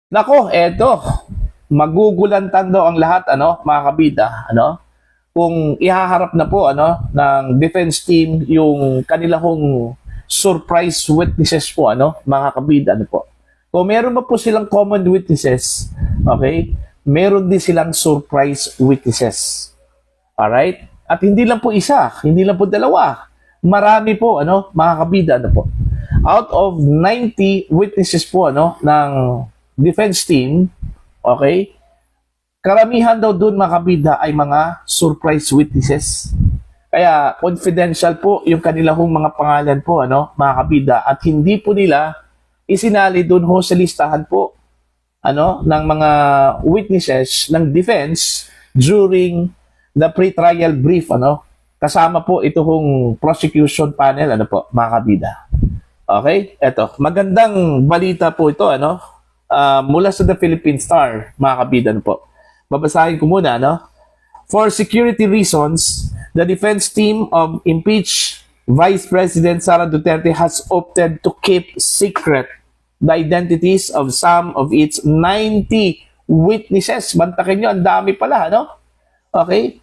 Nako, eto. Magugulantan daw ang lahat, mga kabida, kung ihaharap na po, ng defense team yung kanilang surprise witnesses po, mga kabida, po. Kung meron ba po silang common witnesses, okay, meron din silang surprise witnesses. Alright? At hindi lang po isa, hindi lang po dalawa. Marami po, mga kabida, po. Out of 90 witnesses po, ng defense team, okay, karamihan daw doon mga kabida ay mga surprise witnesses. Kaya confidential po yung kanilang mga pangalan po, mga kabida, at hindi po nila isinali doon ho sa listahan po ng mga witnesses ng defense during the pre-trial brief, kasama po itong prosecution panel, mga kabida. Okay? Eto, magandang balita po ito, mula sa The Philippine Star, mga kabidan po. Babasahin ko muna, For security reasons, the defense team of impeached Vice President Sara Duterte has opted to keep secret the identities of some of its 90 witnesses. Bantakin nyo, ang dami pala, Okay?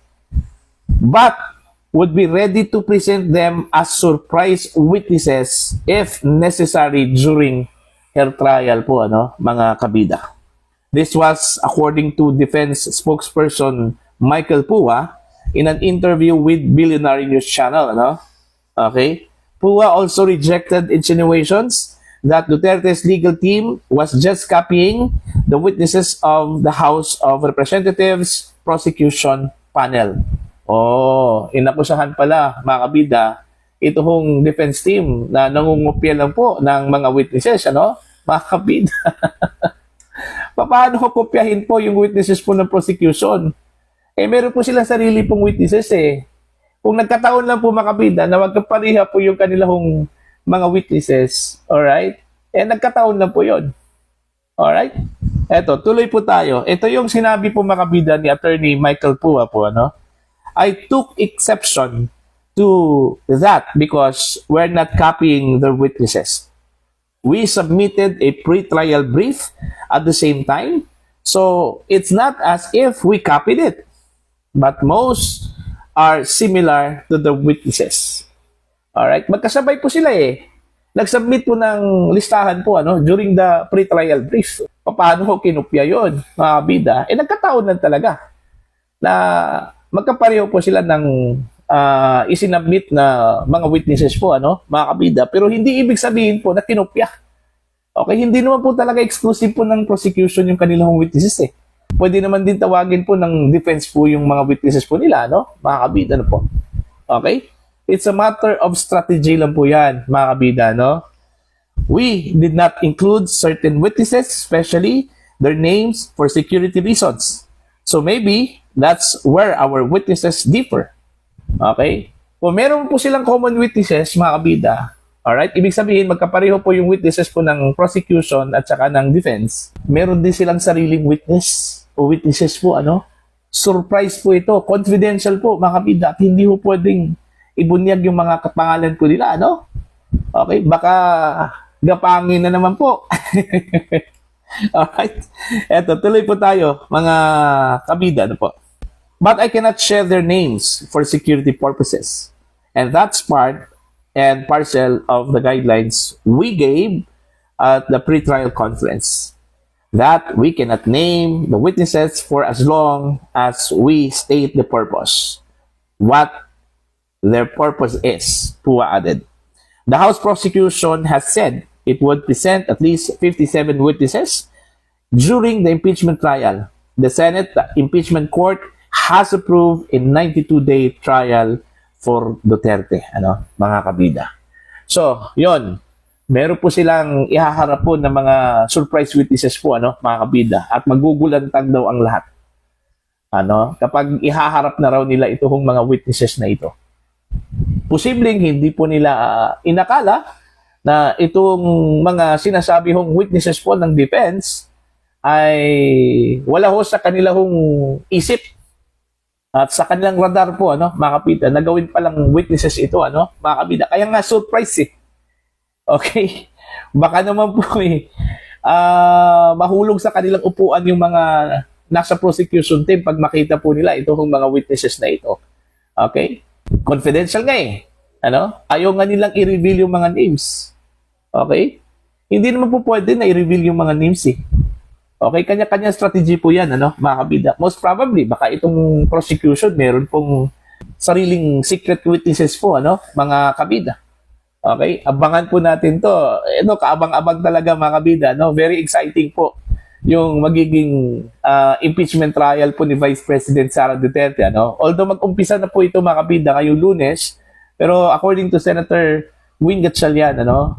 But would be ready to present them as surprise witnesses if necessary during her trial po, mga kabida. This was according to defense spokesperson Michael Pua in an interview with Billionaire News Channel, Okay? Pua also rejected insinuations that Duterte's legal team was just copying the witnesses of the House of Representatives prosecution panel. Oh, inakusahan pala, mga kabida, ito hong defense team na nangungupya lang po ng mga witnesses, mga kabida. Paano ko kopyahin po yung witnesses po ng prosecution? Meron po silang sarili pong witnesses eh. Kung nagkataon lang po mga kabida na magkapareha po yung kanilang mga witnesses, alright? Nagkataon lang po yun. Alright? Eto, tuloy po tayo. Ito yung sinabi po mga kabida ni Attorney Michael Pua po, I took exception to that because we're not copying their witnesses. We submitted a pre-trial brief at the same time. So it's not as if we copied it, but most are similar to the witnesses. Alright? Magkasabay po sila eh. Nag-submit po ng listahan po during the pre-trial brief. Paano ko kinupya yun, mga bida? Nagkataon lang talaga na magkapareho po sila ng isinabmit na mga witnesses po, mga kabida. Pero hindi ibig sabihin po na kinopya. Okay, hindi naman po talaga exclusive po ng prosecution yung kanilang witnesses eh. Pwede naman din tawagin po ng defense po yung mga witnesses po nila, mga kabida, po. Okay? It's a matter of strategy lang po yan, mga kabida, We did not include certain witnesses, especially their names, for security reasons. So maybe that's where our witnesses differ. Okay? Kung meron po silang common witnesses, mga kabida, alright? Ibig sabihin, magkapareho po yung witnesses po ng prosecution at saka ng defense. Meron din silang sariling witness o witnesses po, Surprise po ito. Confidential po, mga kabida. At hindi po pwedeng ibunyag yung mga kapangalan po nila, Okay? Baka gapangin na naman po. Alright? Eto, tuloy po tayo, mga kabida, po. But I cannot share their names for security purposes. And that's part and parcel of the guidelines we gave at the pre-trial conference. That we cannot name the witnesses for as long as we state the purpose. What their purpose is, Pua added. The House prosecution has said it would present at least 57 witnesses during the impeachment trial. The Senate Impeachment Court has approved a 92-day trial for Duterte, mga kabida. So, yon. Meron po silang ihaharap po ng mga surprise witnesses po, mga kabida. At magugulantang daw ang lahat. Kapag ihaharap na raw nila itong mga witnesses na ito. Posibleng hindi po nila inakala na itong mga sinasabi hong witnesses po ng defense ay wala ho sa kanilang isip at sa kanilang radar po, mga kabida, na gawin palang witnesses ito, mga kabida. Kaya nga surprise eh. Okay? Baka naman po mahulog sa kanilang upuan yung mga nasa prosecution team pag makita po nila itong mga witnesses na ito. Okay? Confidential nga eh. Ano? Ayaw nga nilang i-reveal yung mga names. Okay? Hindi naman po pwede na i-reveal yung mga names eh. Okay? Kanya-kanya strategy po yan, ano, mga kabida. Most probably, baka itong prosecution, meron pong sariling secret witnesses po, ano, mga kabida. Okay? Abangan po natin to. Ito, kaabang-abang talaga, mga kabida. No? Very exciting po yung magiging impeachment trial po ni Vice President Sara Duterte. Ano? Although mag-umpisa na po ito, mga kabida, ngayong Lunes, pero according to Senator Win Gatchalian, ano,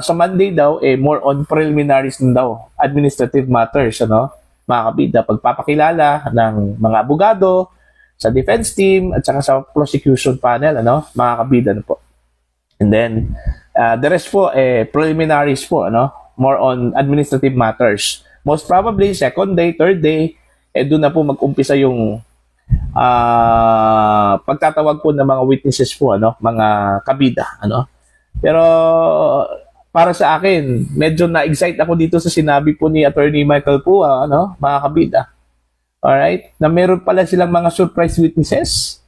sa Monday daw, more on preliminaries din daw, administrative matters, ano, mga kabida, pagpapakilala ng mga abogado sa defense team at saka sa prosecution panel, ano, mga kabida na po. And then, the rest po, preliminaries po, ano, more on administrative matters. Most probably, second day, third day, doon na po mag-umpisa yung pagtatawag po ng mga witnesses po, ano, mga kabida, ano. Pero para sa akin, medyo na-excite ako dito sa sinabi po ni Attorney Michael Pua, ano, mga kabida. Alright? Na meron pala silang mga surprise witnesses.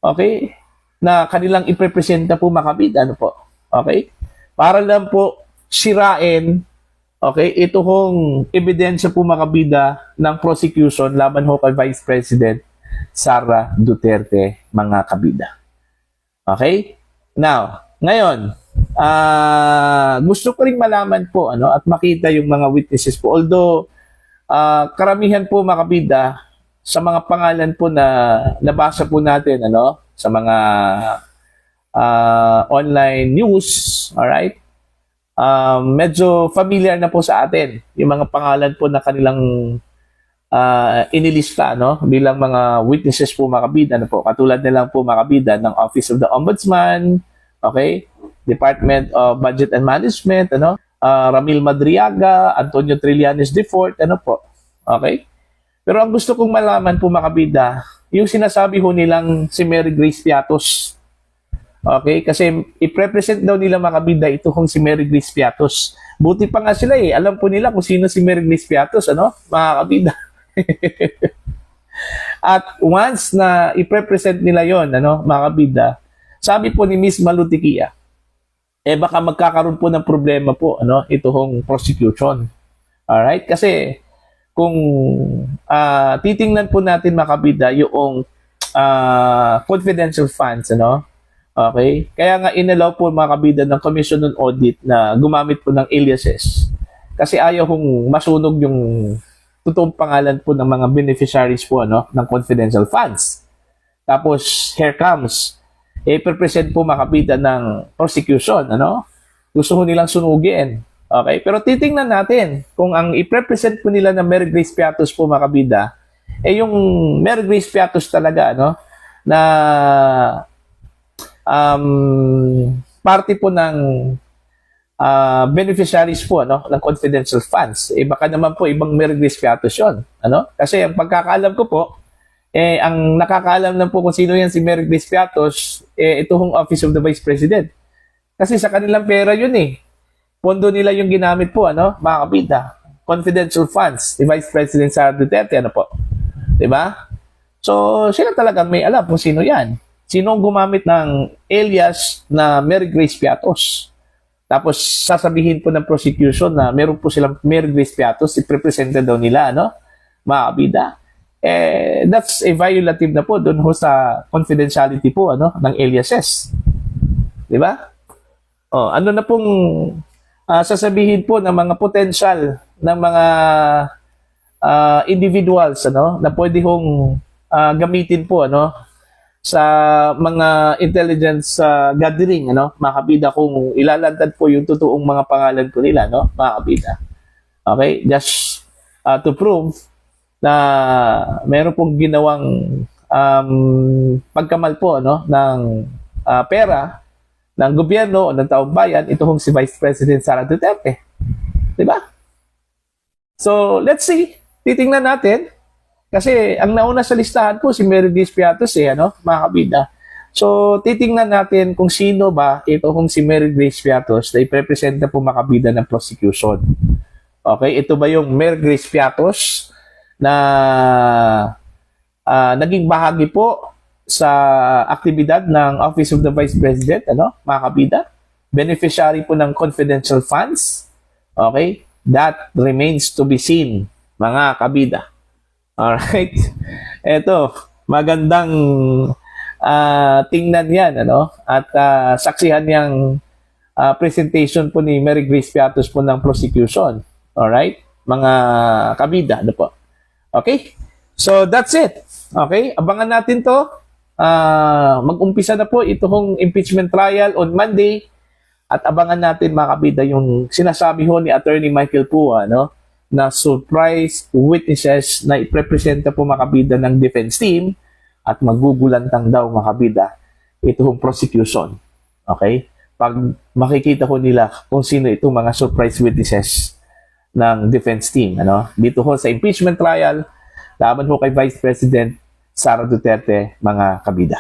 Okay? Na kanilang iprepresenta po, mga kabida, ano po. Okay? Para lang po sirain, okay, ito hong ebidensya po, mga kabida, ng prosecution laban ho kay Vice President Sara Duterte, mga kabida. Okay? Now, ngayon, gusto ko ring malaman po, ano, at makita yung mga witnesses po. Although, karamihan po, mga kabida, sa mga pangalan po na nabasa po natin, ano, sa mga online news, alright, medyo familiar na po sa atin yung mga pangalan po na kanilang inilista, no, bilang mga witnesses po, mga kabida, ano po, katulad nilang po, mga kabida, ng Office of the Ombudsman, okay, Department of Budget and Management, ano, Ramil Madriaga, Antonio Trillanes IV, ano po, okay. Pero ang gusto kong malaman po, mga kabida, yung sinasabi ho nilang si Mary Grace Piatos, okay, kasi i-represent daw nila, mga kabida, ito kung si Mary Grace Piatos. Buti pa nga sila eh, alam po nila kung sino si Mary Grace Piatos, ano, mga kabida. At once na i-represent nila yon, ano, mga kabida, sabi po ni Miss Malutikia, baka magkakaroon po ng problema po, ano, ito hong prosecution. Alright? Kasi kung titingnan po natin, mga kabida, yung confidential funds, ano, okay? Kaya nga inalaw po, mga kabida, ng Commission on Audit na gumamit po ng aliases. Kasi ayaw hong masunog yung totoong pangalan po ng mga beneficiaries po, ano, ng confidential funds. Tapos, here comes, i-present po, mga kabida, ng prosecution, ano? Gusto ko nilang sunugin. Okay? Pero titingnan natin kung ang i-present po nila ng Mary Grace Piatos po, mga kabida, yung Mary Grace Piatos talaga, ano, na party po ng beneficiaries po, ano, ng confidential funds. Baka naman po ibang Mary Grace Piatos yun, ano? Kasi ang pagkakaalam ko po, ang nakakaalam lang po kung sino yan si Mary Grace Piatos, ito hong Office of the Vice President. Kasi sa kanilang pera yun eh. Pondo nila yung ginamit po, ano, mga kabida. Confidential funds ni Vice President Sara Duterte, ano po. Diba? So, sila talaga may alam kung sino yan. Sino ang gumamit ng alias na Mary Grace Piatos. Tapos, sasabihin po ng prosecution na meron po silang Mary Grace Piatos, i-representa daw nila, ano, mga kabida. That's a violative na po doon ho sa confidentiality po, ano, ng aliases. Di ba? Ano na pong sasabihin po ng mga potential ng mga individuals, ano, na pwede hong gamitin po, ano, sa mga intelligence gathering, ano, mga kabida, kung ilalantad po yung totoong mga pangalan po nila, no, mga kabida. Okay? Just to prove na meron pong ginawang pagkamal po, no, ng pera ng gobyerno o ng taong bayan, ito hong si Vice President Sara Duterte. Diba? So, let's see. Titingnan natin. Kasi ang nauna sa listahan po si Mary Grace Piatos, ano, mga kabida. So, titingnan natin kung sino ba ito hong si Mary Grace Piatos na iprepresenta po, mga kabida, ng prosecution. Okay, ito ba yung Mayor Grace Piatos na naging bahagi po sa aktibidad ng Office of the Vice President, mga kabida? Beneficiary po ng confidential funds. Okay? That remains to be seen, mga kabida. Alright? Ito, magandang tingnan yan, At saksihan yung presentation po ni Mary Grace Piatos po ng prosecution. Alright? Mga kabida, po. Okay? So, that's it. Okay? Abangan natin to. Mag-umpisa na po itong impeachment trial on Monday. At abangan natin, mga kabida, yung sinasabi ho ni Attorney Michael Pua, na surprise witnesses na iprepresenta po, mga kabida, ng defense team at magugulantang daw, mga kabida, itong prosecution. Okay? Pag makikita ko nila kung sino itong mga surprise witnesses ng defense team, dito ho sa impeachment trial laban ho kay Vice President Sara Duterte, mga kabida.